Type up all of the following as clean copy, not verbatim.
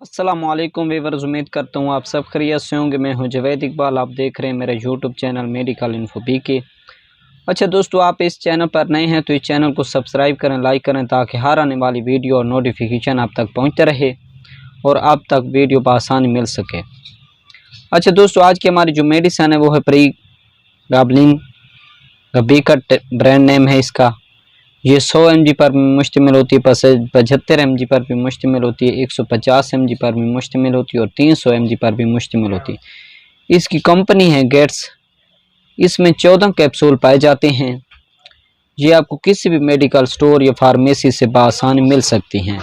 अस्सलाम वालेकुम व्यूअर्स, उम्मीद करता हूँ आप सब खैरियत से होंगे। मैं हूँ जवेद इकबाल, आप देख रहे हैं मेरा YouTube channel medical info BK. अच्छा दोस्तों, आप इस चैनल पर नए हैं तो इस चैनल को सब्सक्राइब करें, लाइक करें ताकि हर आने वाली वीडियो और नोटिफिकेशन आप तक पहुँचते रहे और आप तक वीडियो बआसानी मिल सके। अच्छा दोस्तों, आज की हमारी जो मेडिसन है वो है प्रीगाबलिन। गब्बी का ब्रांड नेम है इसका। ये 100 mg पर भी मुश्तमिल होती है, 75 mg पर भी मुश्तमिल होती है, 150 mg पर भी मुश्तमिल होती है और 300 mg पर भी मुश्तमिल होती है। इसकी कंपनी है गेट्स। इसमें 14 कैप्सूल पाए जाते हैं। ये आपको किसी भी मेडिकल स्टोर या फार्मेसी से बआसानी मिल सकती हैं।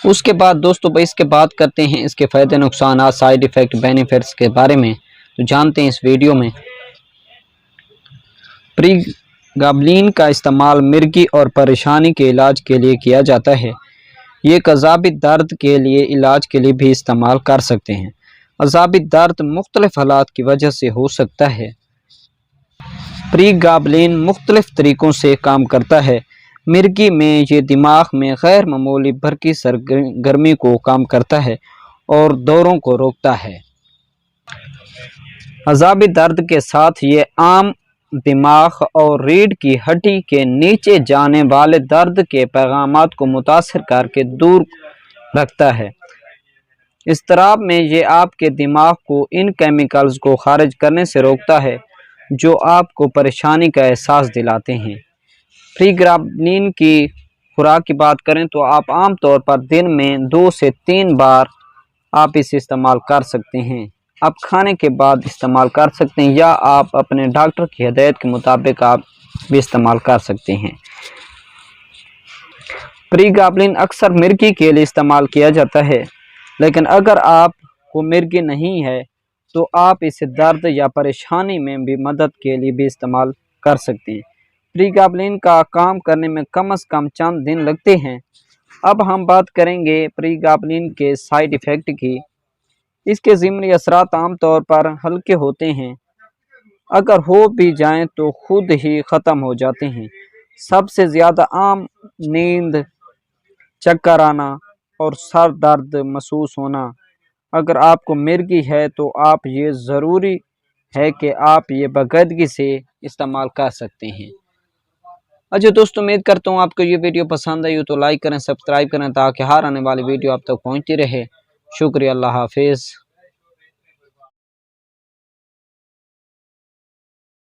उसके बाद दोस्तों इसके बात करते हैं इसके फ़ायदे, नुकसान, साइड इफ़ेक्ट, बेनिफिट्स के बारे में। तो जानते हैं इस वीडियो में। प्रीगाबलिन का इस्तेमाल मिर्गी और परेशानी के इलाज के लिए किया जाता है। ये अज़ाबी दर्द के लिए इलाज के लिए भी इस्तेमाल कर सकते हैं। अज़ाबी दर्द मुख्तलिफ हालात की वजह से हो सकता है। प्रीगाबलिन मुख्तलिफ तरीक़ों से काम करता है। मिर्गी में ये दिमाग में गैर मामूली भरकी सरगर्मी को कम करता है और दौरों को रोकता है। अज़ाबी दर्द के साथ ये आम दिमाग और रीढ़ की हड्डी के नीचे जाने वाले दर्द के पैगामात को मुतासर करके दूर रखता है। इज़्तिराब में ये आपके दिमाग को इन केमिकल्स को खारिज करने से रोकता है जो आपको परेशानी का एहसास दिलाते हैं। प्रीगाबलिन की खुराक की बात करें तो आप आम तौर पर दिन में 2 से 3 बार आप इसे इस्तेमाल कर सकते हैं। आप खाने के बाद इस्तेमाल कर सकते हैं या आप अपने डॉक्टर की हिदायत के मुताबिक आप भी इस्तेमाल कर सकते हैं। प्रीगाबलिन अक्सर मिर्गी के लिए इस्तेमाल किया जाता है, लेकिन अगर आपको मिर्गी नहीं है तो आप इसे दर्द या परेशानी में भी मदद के लिए भी इस्तेमाल कर सकते हैं। प्रीगाबलिन का काम करने में कम से कम चंद दिन लगते हैं। अब हम बात करेंगे प्रीगाबलिन के साइड इफ़ेक्ट की। इसके ज़िमनी असरात आम तौर पर हल्के होते हैं, अगर हो भी जाएं तो खुद ही ख़त्म हो जाते हैं। सबसे ज़्यादा आम नींद, चक्कर आना और सर दर्द महसूस होना। अगर आपको मिर्गी है तो आप ये ज़रूरी है कि आप ये बाकायदगी से इस्तेमाल कर सकते हैं। अच्छा दोस्तों, उम्मीद करता हूँ आपको ये वीडियो पसंद आई हो तो लाइक करें, सब्सक्राइब करें ताकि हर आने वाली वीडियो आप तक पहुँचती रहे। शुक्रिया, अल्लाह हाफिज़।